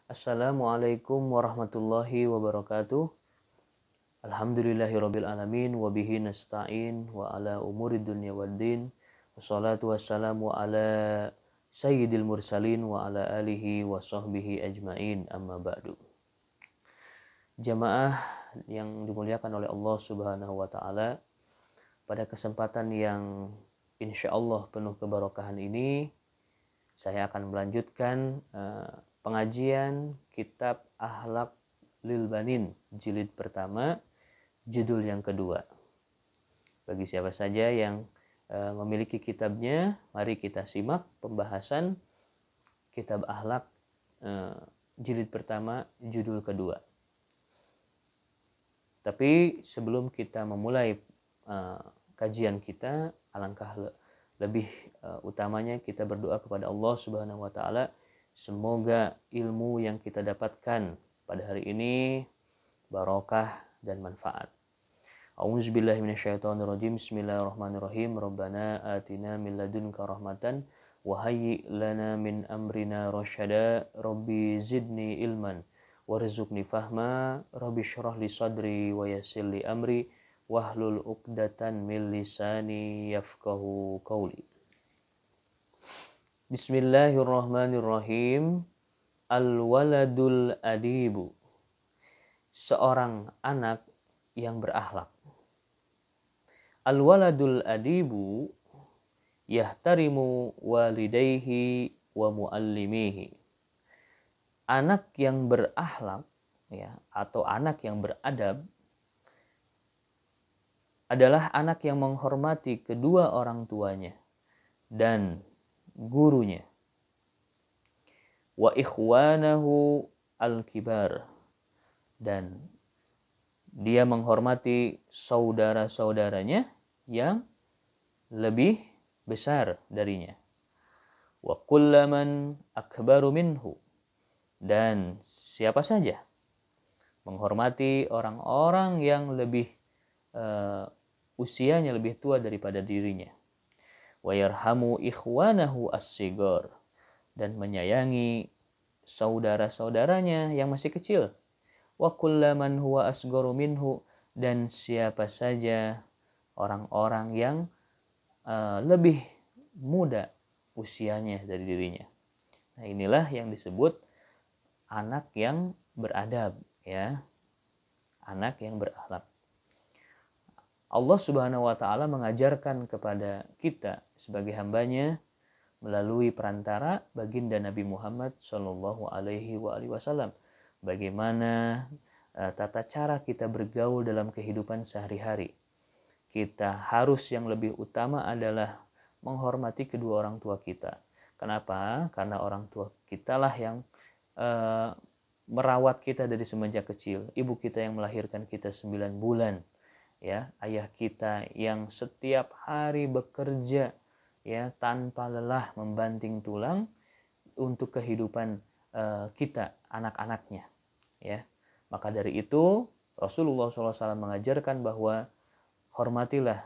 Assalamualaikum warahmatullahi wabarakatuh. Alhamdulillahirabbil alamin wa bihi nasta'in wa ala umuri dunya waddin. Wassalatu wassalamu ala sayyidil mursalin wa ala alihi wa sahbihi ajmain, amma ba'du. Jamaah yang dimuliakan oleh Allah Subhanahu wa taala, pada kesempatan yang insyaallah penuh keberkahan ini saya akan melanjutkan pengajian kitab Akhlaq lil Banin jilid pertama, judul yang kedua. Bagi siapa saja yang memiliki kitabnya, mari kita simak pembahasan kitab Akhlaq jilid pertama, judul kedua. Tapi sebelum kita memulai kajian kita, alangkah lebih utamanya kita berdoa kepada Allah Subhanahu wa taala, semoga ilmu yang kita dapatkan pada hari ini barokah dan manfaat. A'udzubillahi minasyaitonirrajim. Bismillahirrahmanirrahim. Rabbana atina min ladunka rahmatan wa hayyi lana min amrina rasyada. Rabbi zidni ilman warzuqni fahma. Rabbi shrah li sadri wa yassir li amri wahlul 'uqdatan min lisani yafqahu qawli. Bismillahirrahmanirrahim. Al-waladul adibu, seorang anak yang berakhlak. Al-waladul adibu yahtarimu walidayhi wa muallimihi. Anak yang berakhlak, ya, atau anak yang beradab adalah anak yang menghormati kedua orang tuanya dan gurunya. Wa ikhwanahu al-kibar, dan dia menghormati saudara-saudaranya yang lebih besar darinya. Wa kullaman akbaru minhu, dan siapa saja menghormati orang-orang yang lebih usianya lebih tua daripada dirinya. Wa yarhamu ikhwanahu as-sigar, dan menyayangi saudara-saudaranya yang masih kecil. Wa kullaman huwa asgaru minhu, dan siapa saja orang-orang yang lebih muda usianya dari dirinya. Nah, inilah yang disebut anak yang beradab, ya. Anak yang berakhlak. Allah Subhanahu wa taala mengajarkan kepada kita sebagai hambanya melalui perantara baginda Nabi Muhammad Shallallahu Alaihi Wasallam, bagaimana tata cara kita bergaul dalam kehidupan sehari-hari. Kita harus yang lebih utama adalah menghormati kedua orang tua kita. Kenapa? Karena orang tua kita lah yang merawat kita dari semenjak kecil. Ibu kita yang melahirkan kita 9 bulan. Ya, ayah kita yang setiap hari bekerja, ya, tanpa lelah membanting tulang untuk kehidupan kita, anak-anaknya, ya. Maka dari itu Rasulullah SAW mengajarkan bahwa hormatilah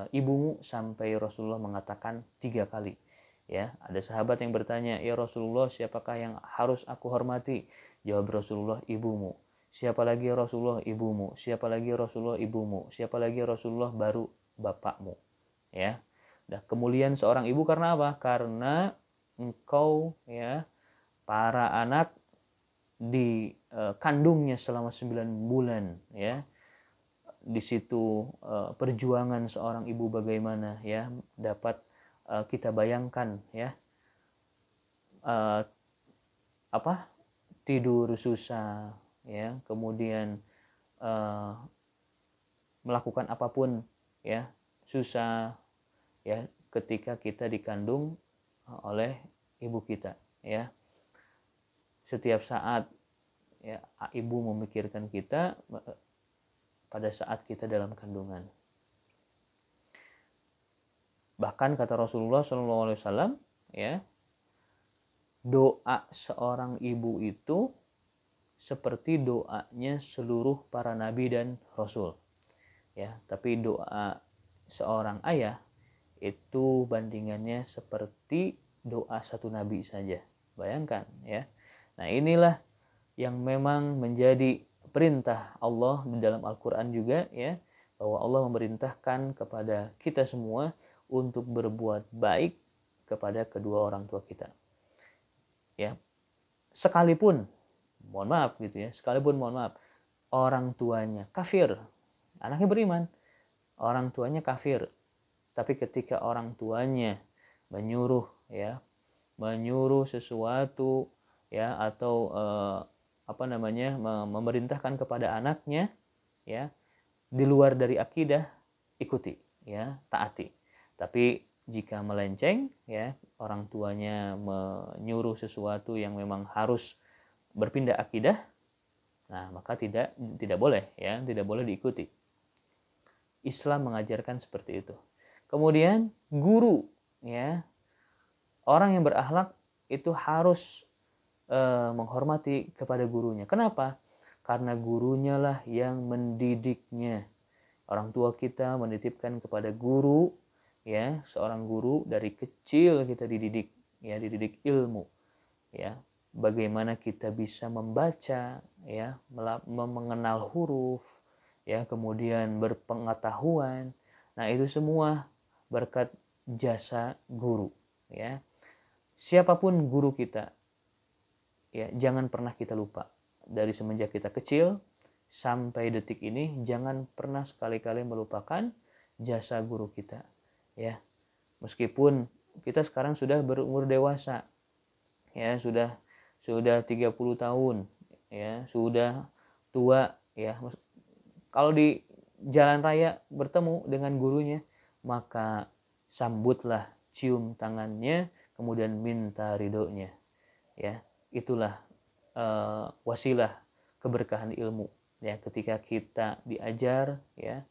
ibumu, sampai Rasulullah mengatakan 3 kali. Ya, ada sahabat yang bertanya, ya Rasulullah, siapakah yang harus aku hormati? Jawab Rasulullah, ibumu. Siapa lagi ya Rasulullah? Ibumu. Siapa lagi ya Rasulullah? Ibumu. Siapa lagi ya Rasulullah? Baru bapakmu. Ya. Nah, kemuliaan seorang ibu karena apa? Karena engkau, ya, para anak dikandungnya selama 9 bulan, ya. Di situ perjuangan seorang ibu bagaimana, ya, dapat kita bayangkan, ya. Tidur susah, ya, kemudian melakukan apapun, ya, susah, ya, ketika kita dikandung oleh ibu kita, ya. Setiap saat, ya, ibu memikirkan kita pada saat kita dalam kandungan. Bahkan kata Rasulullah SAW, ya, doa seorang ibu itu seperti doanya seluruh para nabi dan rasul, ya. Tapi doa seorang ayah itu bandingannya seperti doa satu nabi saja. Bayangkan, ya. Nah, inilah yang memang menjadi perintah Allah di dalam Al-Qur'an juga, ya, bahwa Allah memerintahkan kepada kita semua untuk berbuat baik kepada kedua orang tua kita. Ya, sekalipun mohon maaf gitu ya, sekalipun mohon maaf orang tuanya kafir, anaknya beriman, orang tuanya kafir, tapi ketika orang tuanya menyuruh ya, menyuruh sesuatu ya, atau memerintahkan kepada anaknya ya di luar dari akidah, ikuti ya, taati. Tapi jika melenceng ya, orang tuanya menyuruh sesuatu yang memang harus berpindah akidah, nah maka tidak boleh ya, tidak boleh diikuti. Islam mengajarkan seperti itu. Kemudian guru ya, orang yang berakhlak itu harus menghormati kepada gurunya. Kenapa? Karena gurunya lah yang mendidiknya. Orang tua kita menitipkan kepada guru ya, seorang guru dari kecil kita dididik ya, dididik ilmu ya. Bagaimana kita bisa membaca ya, mengenal huruf ya, kemudian berpengetahuan. Nah, itu semua berkat jasa guru ya. Siapapun guru kita ya, jangan pernah kita lupa. Dari semenjak kita kecil sampai detik ini, jangan pernah sekali-kali melupakan jasa guru kita ya. Meskipun kita sekarang sudah berumur dewasa ya, sudah 30 tahun ya, sudah tua ya. Kalau di jalan raya bertemu dengan gurunya, maka sambutlah, cium tangannya, kemudian minta ridhonya ya. Itulah wasilah keberkahan ilmu ya. Ketika kita diajar ya,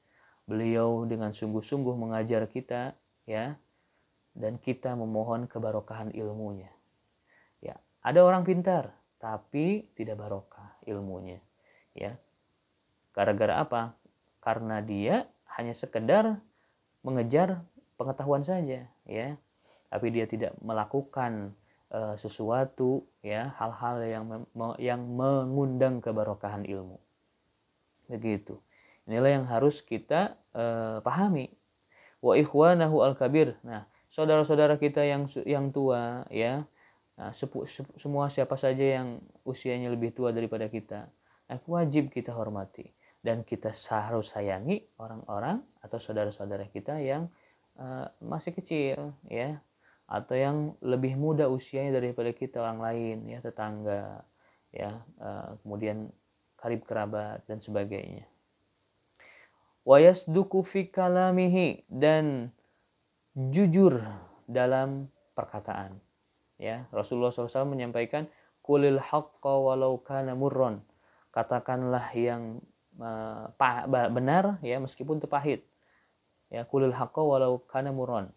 beliau dengan sungguh-sungguh mengajar kita ya, dan kita memohon kebarokahan ilmunya ya. Ada orang pintar tapi tidak barokah ilmunya ya. Gara-gara apa? Karena dia hanya sekedar mengejar pengetahuan saja ya, tapi dia tidak melakukan sesuatu ya, hal-hal yang mengundang kebarokahan ilmu. Begitu. Inilah yang harus kita pahami. Wa ikhwanahu al-kabir. Nah, saudara-saudara kita yang tua ya. Nah, semua siapa saja yang usianya lebih tua daripada kita, nah, wajib kita hormati, dan kita harus sayangi orang-orang atau saudara-saudara kita yang masih kecil ya, atau yang lebih muda usianya daripada kita, orang lain ya, tetangga ya, kemudian karib kerabat dan sebagainya. Wa yasduqu fi kalamihi, dan jujur dalam perkataan ya. Rasulullah SAW menyampaikan qulil haqqa walau kana murron, katakanlah yang benar ya, meskipun itu pahit ya. Qulil haqqa walau kana murron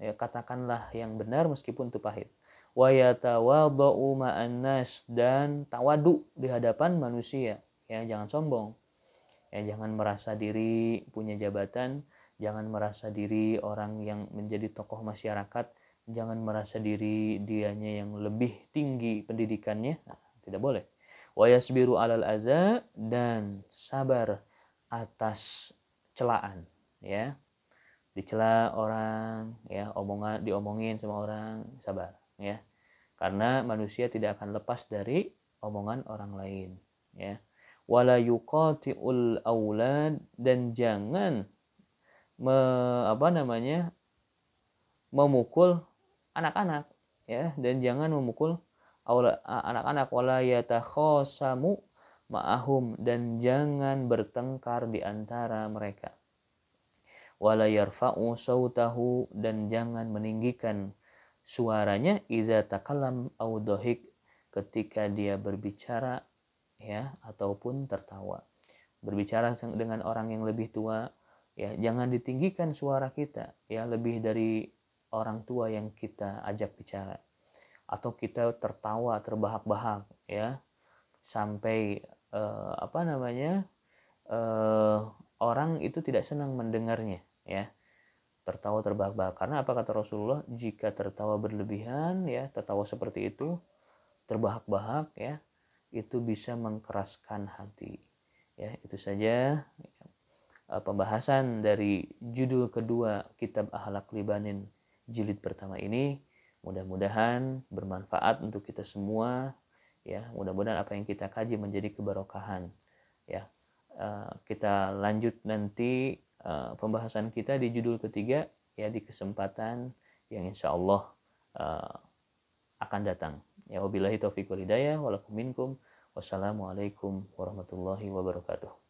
ya, katakanlah yang benar meskipun itu pahit. Wa yatawadau ma'an nas, dan tawadu di hadapan manusia ya, jangan sombong ya, jangan merasa diri punya jabatan, jangan merasa diri orang yang menjadi tokoh masyarakat, jangan merasa diri dianya yang lebih tinggi pendidikannya, nah, tidak boleh. Wa yasbiru alal aza, dan sabar atas celaan ya. Dicela orang ya, diomongin sama orang, sabar ya, karena manusia tidak akan lepas dari omongan orang lain ya. Wala yuqati'ul aulad, dan jangan memukul anak-anak ya, dan jangan memukul anak-anak. Wala yatakhasamu ma'ahum, dan jangan bertengkar di antara mereka. Wala yarfa'u sautahu, dan jangan meninggikan suaranya, iza takallam au dhahik, ketika dia berbicara ya, ataupun tertawa. Berbicara dengan orang yang lebih tua ya, jangan ditinggikan suara kita ya, lebih dari orang tua yang kita ajak bicara, atau kita tertawa terbahak-bahak ya, sampai orang itu tidak senang mendengarnya ya, tertawa terbahak-bahak. Karena apa kata Rasulullah, jika tertawa berlebihan ya, tertawa seperti itu terbahak-bahak ya, itu bisa mengkeraskan hati. Ya, itu saja pembahasan dari judul kedua kitab Akhlak Libanin jilid pertama ini. Mudah-mudahan bermanfaat untuk kita semua, ya. Mudah-mudahan apa yang kita kaji menjadi keberkahan, ya. Kita lanjut nanti pembahasan kita di judul ketiga, ya, di kesempatan yang insya Allah akan datang. Ya, wabillahi taufiq wal hidayah, walakum minkum. Wassalamualaikum warahmatullahi wabarakatuh.